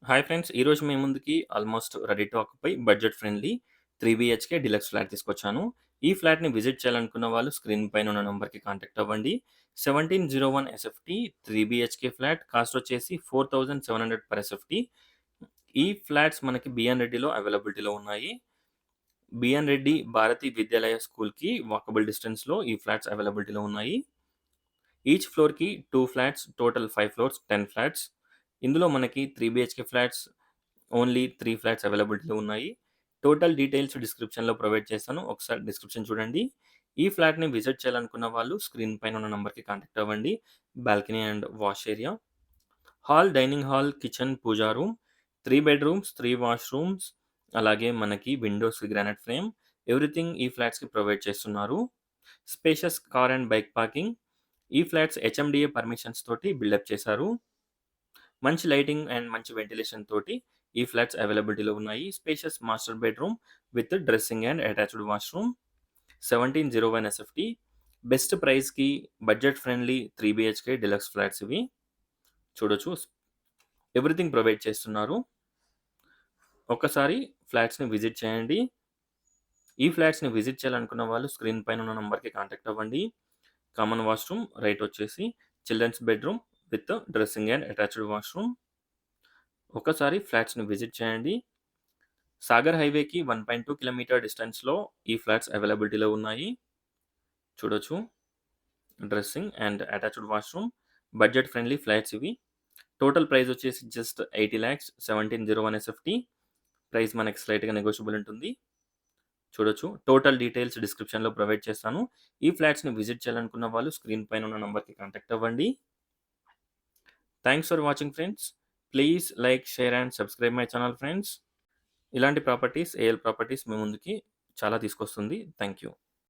Hi friends. ఈరోజు మీ ముందుకి almost ready to occupy budget friendly 3 BHK deluxe flat తీసుకొచ్చాను. ఈ ఫ్లాట్‌ని విజిట్ చేయాలనుకున్న వాళ్ళు స్క్రీన్ పైన ఉన్న నంబర్‌కి కాంటాక్ట్ అవ్వండి. 1701 ఎస్ఎఫ్టీ 3 బీహెచ్‌కే ఫ్లాట్ కాస్ట్ వచ్చేసి 4700 పర్ ఎస్ఎఫ్టీ. ఈ ఫ్లాట్స్ మనకి బిఎన్ రెడ్డిలో అవైలబిలిటీలో ఉన్నాయి. బిఎన్ రెడ్డి భారతి విద్యాలయ స్కూల్‌కి వాకబుల్ డిస్టెన్స్‌లో ఈ ఫ్లాట్స్ అవైలబిలిటీలో ఉన్నాయి. ఈచ్ ఫ్లోర్‌కి 2 ఫ్లాట్స్, టోటల్ 5 ఫ్లోర్స్, 10 ఫ్లాట్స్. ఇందులో మనకి 3 బీహెచ్‌కే ఫ్లాట్స్ ఓన్లీ 3 ఫ్లాట్స్ అవైలబిలిటీలో ఉన్నాయి. టోటల్ డీటెయిల్స్ డిస్క్రిప్షన్‌లో ప్రొవైడ్ చేస్తాను. ఒకసారి డిస్క్రిప్షన్ చూడండి. ఈ ఫ్లాట్‌ని విజిట్ చేయాలనుకున్న వాళ్ళు స్క్రీన్ పైన ఉన్న నంబర్‌కి కాంటాక్ట్ అవ్వండి. Balcony and wash area, hall, dining hall, kitchen, puja room, 3 bedrooms, 3 washrooms, అలాగే మనకి విండోస్‌కి గ్రానైట్ ఫ్రేమ్, ఎవ్రీథింగ్ ఈ ఫ్లాట్స్‌కి ప్రొవైడ్ చేస్తున్నారు. Spacious car and bike parking. ఈ ఫ్లాట్స్ హెచ్ఎండిఏ పర్మిషన్స్ తోటి బిల్డప్ చేశారు. మంచి లైటింగ్ అండ్ మంచి వెంటిలేషన్ తోటి ఈ ఫ్లాట్స్ అవైలబిలిటీలో ఉన్నాయి. Spacious master bedroom with dressing and attached washroom. 1701 SFT. Best ప్రైస్‌కి budget friendly 3 BHK deluxe flats ఇవి. చూడొచ్చు. ఎవ్రీథింగ్ ప్రొవైడ్ చేస్తున్నారు. ఒక్కసారి ఫ్లాట్స్‌ని విజిట్ చేయండి. ఈ ఫ్లాట్స్‌ని విజిట్ చేయాలనుకున్న వాళ్ళు స్క్రీన్ పైన ఉన్న నంబర్‌కి కాంటాక్ట్ అవ్వండి. కామన్ వాష్‌రూమ్ రైట్ వచ్చేసి children's bedroom with dressing and attached washroom. ఒక్కసారి ఫ్లాట్స్‌ని విజిట్ చేయండి. సాగర్ హైవేకి 1.2 కిలోమీటర్ డిస్టెన్స్‌లో ఈ ఫ్లాట్స్ అవైలబిలిటీలో ఉన్నాయి. చూడొచ్చు. Dressing and attached washroom. Budget friendly flats ఇవి. టోటల్ ప్రైస్ వచ్చేసి జస్ట్ 80,00,000. 1701 ఎస్ఎఫ్టీ. ప్రైస్ మనకి స్లైట్‌గా నెగోషియబుల్ ఉంటుంది. చూడొచ్చు. టోటల్ డీటెయిల్స్ డిస్క్రిప్షన్‌లో ప్రొవైడ్ చేస్తాను. ఈ ఫ్లాట్స్‌ని విజిట్ చేయాలనుకున్న వాళ్ళు స్క్రీన్ పైన ఉన్న నంబర్‌కి కాంటాక్ట్ అవ్వండి. Thanks for watching friends. Please like, share and subscribe my channel friends. ఇలాంటి ప్రాపర్టీస్, ఏఎల్ ప్రాపర్టీస్ మీ ముందుకి చాలా తీసుకొస్తుంది. Thank you.